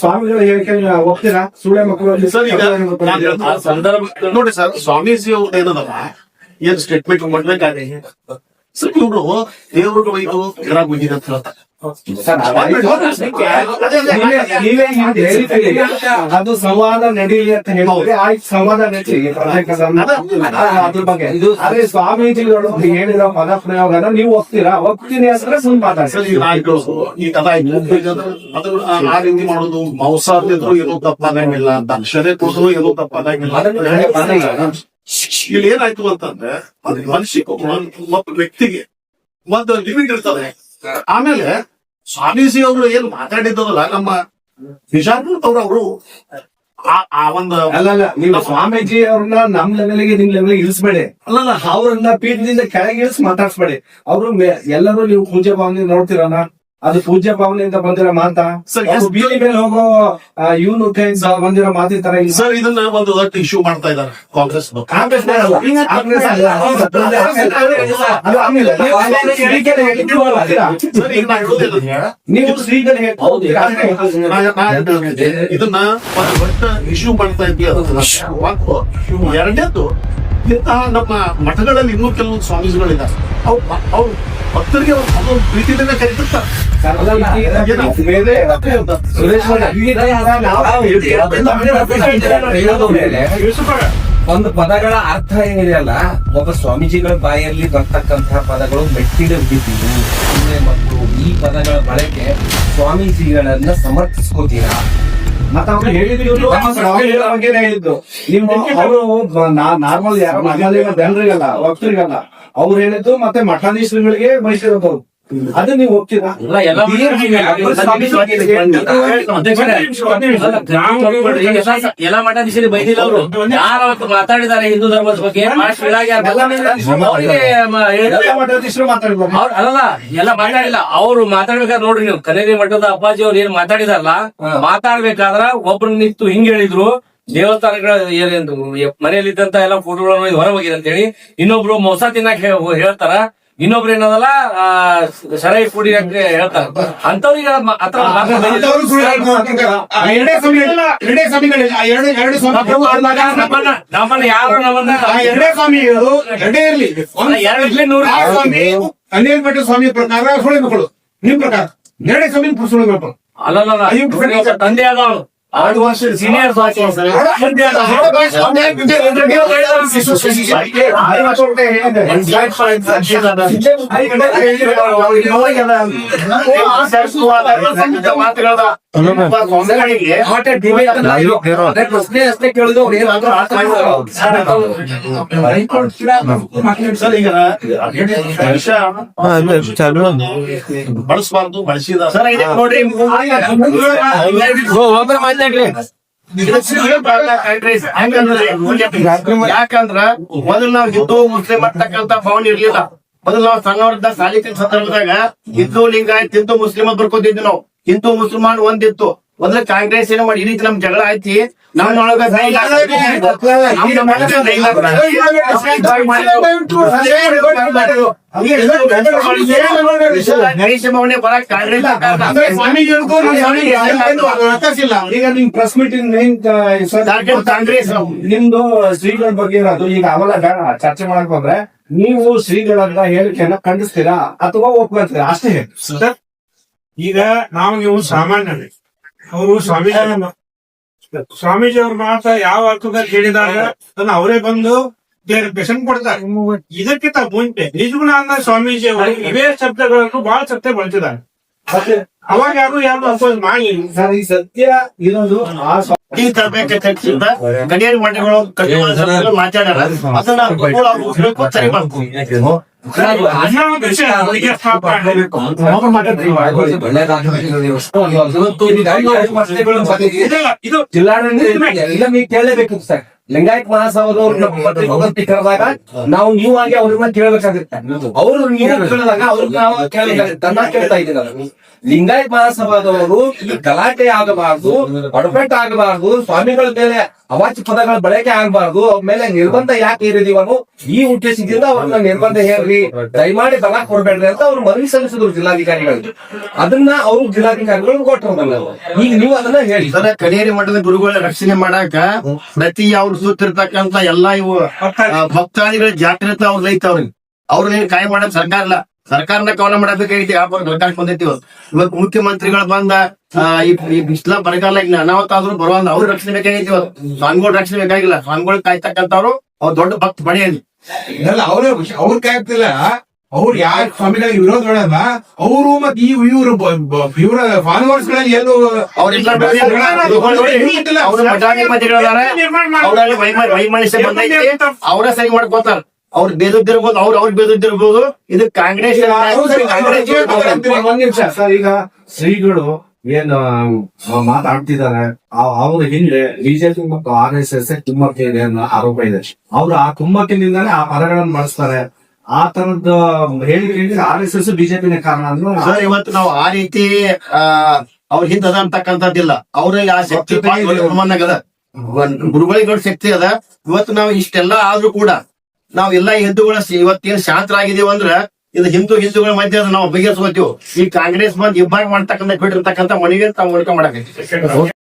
ಸ್ವಾಮಿಗಳ ಹೇಳಿಕೆ ಹೋಗ್ತೀರಾ? ಸುಳ್ಳೆ ಮಕ್ಕಳು ಸರ್, ಈಗ ಆ ಸಂದರ್ಭ ನೋಡಿ ಸರ್, ಸ್ವಾಮೀಜಿ ಅವ್ರು ಏನದಲ್ಲ ಏನ್ ಸ್ಟೇಟ್ಮೆಂಟ್ ಮಾಡ್ಬೇಕಾದ್ರೆ ಸರ್, ಇವ್ರು ದೇವ್ರಿಗೆ ಒಯ್ದು ಗಿಡ ಗುಂಜಿದೆ ಅಂತ ಹೇಳ್ತಾರೆ. ಅದು ಸಂವಾದ ನಡೀಲಿ ಅಂತ ಹೇಳಿದ್ರೆ ಆಯ್ತು, ಸಂವಾದ ನಡೀಲಿ ಅದ್ರ ಬಗ್ಗೆ. ಅದೇ ಸ್ವಾಮೀಜಿಗಳು ಹೇಳಿರೋ ಪದ ಪ್ರಯೋಗನ ನೀವು ಒಪ್ತೀರಾ? ಒಪ್ತೀನಿ ಅಂದ್ರೆ ಸುಮ್ಮನೆ ಮಾತಾಡಿ. ಸರ್, ಈಗ ಆಯ್ತು, ಈ ಕಥಾ ಅದು ಆ ರೀತಿ ಮಾಡೋದು ಮಾಂಸಾರ್ತಿದ್ರು ಏನೋ ತಪ್ಪಾಗಂಗಿಲ್ಲ, ದಕ್ಷತೆ ಕೊಟ್ಟರು ಏನೋ ತಪ್ಪಾಗಂಗಿಲ್ಲ. ಇಲ್ಲಿ ಏನಾಯ್ತು ಅಂತಂದ್ರೆ ಅದು ಮನುಷ್ಯಕ್ಕೆ ಮತ್ತು ವ್ಯಕ್ತಿಗೆ ಒಂದು ಲಿಮಿಟ್ ಇರ್ತದೆ. ಆಮೇಲೆ ಸ್ವಾಮೀಜಿ ಅವರು ಏನ್ ಮಾತಾಡಿದ್ದಲ್ಲ ನಮ್ಮ ನಿಜಾಮೂರ್ತಿ ಅವರು ಆ ಒಂದು ಅಲ್ಲಲ್ಲ, ನೀವು ಸ್ವಾಮೀಜಿ ಅವ್ರನ್ನ ನಮ್ ಲೆವೆಲ್ಗೆ ನಿಮ್ ಲೆವೆಲ್ಗೆ ಇಳಿಸ್ಬೇಡಿ. ಅಲ್ಲಲ್ಲ, ಅವ್ರನ್ನ ಪೀಠದಿಂದ ಕೆಳಗೆ ಇಳಿಸಿ ಮಾತಾಡ್ಸ್ಬೇಡಿ. ಅವರು ಎಲ್ಲರೂ ನೀವು ಪೂಜ್ಯ ಭಾವನೆ ನೋಡ್ತೀರಲ್ಲ, ಅದು ಪೂಜ್ಯ ಭಾವನೆಯಿಂದ ಬಂದಿರೋ ಮಾತಾ? ಬೀದಿ ಮೇಲೆ ಹೋಗೋ ಇವನು ಕೈಯಿಂದ ಬಂದಿರೋ ಮಾತಿ ತರ ಇಲ್ಲ ಸರ್. ಇದನ್ನ ಒಂದು ದೊಡ್ಡ ಇಶ್ಯೂ ಮಾಡ್ತಾ ಇದ್ದಾರೆ ಕಾಂಗ್ರೆಸ್. ನೀವು ಶ್ರೀಗಳು ಇದನ್ನ ಒಂದು ದೊಡ್ಡ ಇಶ್ಯೂ ಮಾಡ್ತಾ ಇದ್ದೀವಿ. ಎರಡನೇದು, ನಮ್ಮ ಮಠಗಳಲ್ಲಿ ಇನ್ನೂ ಕೆಲವೊಂದು ಸ್ವಾಮೀಜಿಗಳಿದ್ದಾರೆ, ಅವ್ರು ಭಕ್ತರಿಗೆ ಅದೊಂದು ಪ್ರೀತಿಯಿಂದ ಕರೀತಿರ್ತಾರೆ. ಒಂದು ಪದಗಳ ಅರ್ಥ ಏನಿದೆಯಲ್ಲ, ಒಬ್ಬ ಸ್ವಾಮೀಜಿಗಳ ಬಾಯಲ್ಲಿ ಬರ್ತಕ್ಕಂತಹ ಪದಗಳು ಮೆಟ್ಟಿದ ಬಿದ್ದಿವು ಮತ್ತು ಈ ಪದಗಳ ಬಳಕೆ ಸ್ವಾಮೀಜಿಗಳನ್ನ ಸಮರ್ಥಿಸ್ಕೋತೀರಾ? ಮತ್ತೆ ಅವ್ರು ಹೇಳಿದ್ದು ನೀವು ಅವರು ನಾರ್ಮಲ್ ಯಾರು ಮಠಾಧೀಶ ಜನರಿಗಲ್ಲ, ಭಕ್ತರಿಗಲ್ಲ ಅವ್ರು ಹೇಳಿದ್ದು, ಮತ್ತೆ ಮಠಾಧೀಶರುಗಳಿಗೆ ಬಯಸಿರೋದು. ಅದು ನೀವು ಹೋಗ್ತೀರಾ? ಎಲ್ಲ ಮಠಾಧೀಶರಿಗೆ ಬೈದಿಲ್ಲ ಅವರು. ಯಾರು ಅವತ್ತು ಮಾತಾಡಿದ್ದಾರೆ ಹಿಂದೂ ಧರ್ಮದ ಬಗ್ಗೆ ಮಠಾಧೀಶರು ಮಾತಾಡಿದ್ರು. ಅಲ್ಲ, ಎಲ್ಲ ಮಾತಾಡಿಲ್ಲ. ಅವ್ರು ಮಾತಾಡ್ಬೇಕಾದ್ರೆ ನೋಡ್ರಿ, ನೀವು ಕನೇರಿ ಮಠದ ಅಪ್ಪಾಜಿ ಅವ್ರು ಏನ್ ಮಾತಾಡಿದಾರಲ್ಲ, ಮಾತಾಡ್ಬೇಕಾದ್ರ ಒಬ್ರು ನಿಂತು ಹಿಂಗ್ ಹೇಳಿದ್ರು, ದೇವಸ್ಥಾನಗಳ ಮನೆಯಲ್ಲಿದ್ದಂತ ಎಲ್ಲ ಫೋಟೋಗಳನ್ನು ಹೊರ ಹೋಗಿದೆ ಅಂತ ಹೇಳಿ. ಇನ್ನೊಬ್ರು ಮೊಸ ತಿನ್ನಕ್ ಹೇಳ್ತಾರ, ಇನ್ನೊಬ್ರು ಏನದಲ್ಲ ಸರಾಯಿ ಕುಡಿ ಹೇಳ್ತಾರ. ಅಂತವ್ರಿಗೆ ನಮ್ಮನ್ನ ಯಾರು ಎರಡೇ ಸ್ವಾಮಿಗಳು ಎರಡೇ ಇರ್ಲಿ, ಅನಿಲ್ ಭಟ್ ಸ್ವಾಮಿ ಪ್ರಕಾರ ಸುಳ್ಳು ಮಕ್ಕಳು, ನಿಮ್ ಪ್ರಕಾರ ಎರಡೇ ಸ್ವಾಮಿ ಸುಳ್ಳು ಮಕ್ಕಳು ಅಲ್ಲ. ತಂದೆ ಆದವನು ಸೀನಿಯರ್ ಪ್ರಶ್ನೆ ಅಷ್ಟೇ ಕೇಳಿದ್ರು. ಬಳಸಬಾರ್ದು, ಬಳಸಿದ ನೋಡ್ರಿ. ಯಾಕಂದ್ರ ಮೊದಲು ನಾವು ಹಿಂದೂ ಮುಸ್ಲಿಂ ಅಂತಕ್ಕಂತ ಭಾವನೆ ಇರ್ಲಿಲ್ಲ. ಮೊದಲು ನಾವು ಸಣ್ಣವರಿದ್ದ ಸಾಲಿನ ಸಂದರ್ಭದಾಗ ಹಿಂದೂ ಲಿಂಗಾಯತ್ ಹಿಂದೂ ಮುಸ್ಲಿಂ ಬರ್ಕೋತಿದ್ವಿ. ನಾವು ಹಿಂದೂ ಮುಸಲ್ಮಾನ್ ಒಂದಿತ್ತು. ಮೊದಲು ಕಾಂಗ್ರೆಸ್ ಏನೋ ಮಾಡಿ ಈ ರೀತಿ ನಮ್ ಜಗಳ ಐತಿ, ನಮ್ಮೊಳಗ ಗಣೇಶ ಭವನೆ ಬರಕ್ ಕಾಂಗ್ರೆಸ್ ಪ್ರೆಸ್ ಮೀಟಿಂಗ್ ಕಾಂಗ್ರೆಸ್ ನಿಮ್ದು ಶ್ರೀಗಳ ಬಗ್ಗೆ ಇರೋದು. ಈಗ ಅವೆಲ್ಲ ಬೇಡ ಚರ್ಚೆ ಮಾಡಕ್ ಹೋದ್ರೆ ನೀವು ಶ್ರೀಗಳನ್ನ ಹೇಳಿಕೆಯನ್ನ ಖಂಡಿಸ್ತೀರಾ ಅಥವಾ ಒಪ್ಕೊಂತೀರಾ ಅಷ್ಟೇ ಹೇಳಿ. ಈಗ ನಾವು ನೀವು ಸಾಮಾನ್ಯರೇ, ಅವರು ಸ್ವಾಮೀಜಿ ಅವ್ರ ಮಾತ್ರ ಯಾವ ಅರ್ಥದಲ್ಲಿ ಹೇಳಿದಾಗ ಅದನ್ನ ಅವರೇ ಬಂದು ಕ್ಲಾರಿಫಿಕೇಶನ್ ಕೊಡ್ತಾರೆ. ಇದಕ್ಕಿಂತ ಮುಂಚೆ ನಿಜಗುಣಾನಂದ ಸ್ವಾಮೀಜಿ ಅವರು ಇವೇ ಶಬ್ದಗಳನ್ನು ಬಹಳ ಸತ್ಯ ಬಳಸಿದ್ದಾರೆ. ಅವಾಗ ಯಾರು ಅಪೋಸ್ ಮಾಡಿ ಸರ್, ಈ ಸತ್ಯ ಇರೋದು ಗಡಿಯಾರಿ ಮಠಗಳು ಮಾತಾಡಾರ, ಅದನ್ನ ಸರಿ ಮಾಡ್ಕೊಂಡು ಇದು ಜಿಲ್ಲಾಡಳಿತ ಕೇಳಲೇಬೇಕು ಸರ್. ಲಿಂಗಾಯತ್ ಮಹಾಸಭಾದವ್ರು ಭಗವತಿ ಕರೆದಾಗ ನಾವು ನೀವು ಆಗಿ ಅವ್ರನ್ನ ಕೇಳಬೇಕಾಗುತ್ತೆ. ಅವರು ನೀವು ಕೇಳಿದಾಗ ಅವ್ರನ್ನ ನಾವು ಕೇಳಬೇಕಾಗುತ್ತೆ. ಕೇಳ್ತಾ ಇದ್ದೀವಿ. ಲಿಂಗಾಯತ್ ಮಹಾಸಭಾದವರು ಈ ಗಲಾಟೆ ಆಗಬಾರ್ದು, ಒಡಪೆಟ್ಟು ಆಗಬಾರ್ದು, ಸ್ವಾಮಿಗಳ ಮೇಲೆ ಅವಾಚ್ಯ ಪದಗಳ ಬಳಕೆ ಆಗಬಾರ್ದು, ಅವ್ರ ಮೇಲೆ ನಿರ್ಬಂಧ ಯಾಕೆ ಹೇರಿದೀವನು ಈ ಉದ್ದೇಶದಿಂದ ಅವ್ರನ್ನ ನಿರ್ಬಂಧ ಹೇರ್ರಿ, ದಯಮಾಡಿ ತಲಾಕ್ ಕೊಡ್ಬೇಡ್ರಿ ಅಂತ ಅವ್ರು ಮನವಿ ಸಲ್ಲಿಸಿದ್ರು ಜಿಲ್ಲಾಧಿಕಾರಿಗಳಿಗೆ. ಅದನ್ನ ಅವ್ರು ಜಿಲ್ಲಾಧಿಕಾರಿಗಳು ಕೊಟ್ಟರು. ಈಗ ನೀವು ಅದನ್ನ ಹೇಳಿ. ಸರ ಕನೇರಿ ಮಠದ ಗುರುಗಳ ರಕ್ಷಣೆ ಮಾಡಾಕ ಪ್ರತಿ ಅವ್ರು ಸುತ್ತಿರ್ತಕ್ಕಂತ ಎಲ್ಲಾ ಇವು ಭಕ್ತಾದಿಗಳ ಜಾಗೃತ ಅವ್ರು ಐತವ್ರಿ. ಅವ್ರನ್ನ ಕಾಯ ಮಾಡಕ್ ಸರ್ಕಾರ ಇಲ್ಲ, ಸರ್ಕಾರನ ಕವನ ಮಾಡಬೇಕಾಗೈತಿ. ವ್ಯಾಪಾರ ಸರ್ಕಾರಕ್ಕೆ ಬಂದೈತಿ. ಇವತ್ತು ಮುಖ್ಯಮಂತ್ರಿಗಳು ಬಂದ ಈ ಬಿಸ್ಲ ಬರಗಾಲ ಈಗ ಅನಾಹುತ ಆದ್ರೂ ಬರುವಂತ ಅವ್ರ ರಕ್ಷಣೆ ಬೇಕಾಗೈತಿ. ಇವತ್ತು ಸ್ವಾಮಿಗಳ ರಕ್ಷಣೆ ಬೇಕಾಗಿಲ್ಲ. ಸ್ವಾಮಿಗಳು ಕಾಯ್ತಕ್ಕಂಥವ್ರು ಅವ್ರು ದೊಡ್ಡ ಭಕ್ತ ಬಡಿಯಲ್ಲಿ. ಅವ್ರ ಕಾಯ್ತಿಲ್ಲ, ಅವ್ರು ಯಾರ ಸ್ವಾಮಿಗಳಿಗೆ ವಿರೋಧ ಮಾಡಲ್ಲ. ಅವರು ಮತ್ತೆ ಇವ್ರ ಫಾಲೋವರ್ಸ್ ಗಳಲ್ಲಿ ಎಲ್ಲೂ ಅವ್ರೆಲ್ಲ ಅವ್ರ ಮಠಾಧಿಪತಿಗಳದಾರ, ಅವ್ರಲ್ಲಿ ವೈಮನಸ್ಯ ಬಂದೈತಿ, ಅವರ ಸರಿ ಮಾಡ್ಕೋತಾರ. ಅವ್ರು ಬೇದದ್ದಿರ್ಬೋದು, ಅವ್ರ ಬೇದದ್ದಿರ್ಬೋದು. ಇದು ಕಾಂಗ್ರೆಸ್ ಒಂದ್ ನಿಮಿಷ ಸರ್, ಈಗ ಶ್ರೀಗಳು ಏನ್ ಮಾತಾಡ್ತಿದ್ದಾರೆ, ಅವ್ರ ಹಿಂದೆ ಬಿಜೆಪಿ ಮತ್ತು RSS ಕುಮ್ಮಕ್ಕೆ ಇದೆ ಅನ್ನೋ ಆರೋಪ ಇದೆ. ಅವ್ರು ಆ ಕುಮ್ಮಕ್ಕಿನಿಂದಾನೇ ಆ ಪದಗಳನ್ನು ಬಳಸ್ತಾರೆ. ಆ ತರದ ಹೇಳಿಕೆ RSS ಬಿಜೆಪಿನ ಕಾರಣ ಅಂದ್ರೆ ಸರ್, ಇವತ್ತು ನಾವು ಆ ರೀತಿ ಅವ್ರ ಹಿಂದ ಅಂತಕ್ಕಂಥದ್ದಿಲ್ಲ. ಅವ್ರಲ್ಲಿ ಆ ಶಕ್ತಿ ಅದ, ಗುರುಗಳಿಗಳ ಶಕ್ತಿ ಅದ. ಇವತ್ತು ನಾವು ಇಷ್ಟೆಲ್ಲ ಆದ್ರೂ ಕೂಡ ನಾವೆಲ್ಲ ಹಿಂದೂಗಳ ಇವತ್ತೇನ್ ಶಾಂತರಾಗಿದೀವಿ ಅಂದ್ರ ಇದು ಹಿಂದೂಗಳ ಮಧ್ಯೆ ನಾವು ಬಗೆಹರಿಸ್ಕೋತೀವಿ. ಈ ಕಾಂಗ್ರೆಸ್ ಬಂದ್ ಇಬ್ಬಾಗ ಮಾಡ್ತಕ್ಕಂಥ ಬಿಟ್ಟಿರ್ತಕ್ಕಂಥ ಮನೆಗೆ ತಾವು ಮಾಡ್ಕೊಂಡ್ ಮಾಡಕೈತಿ.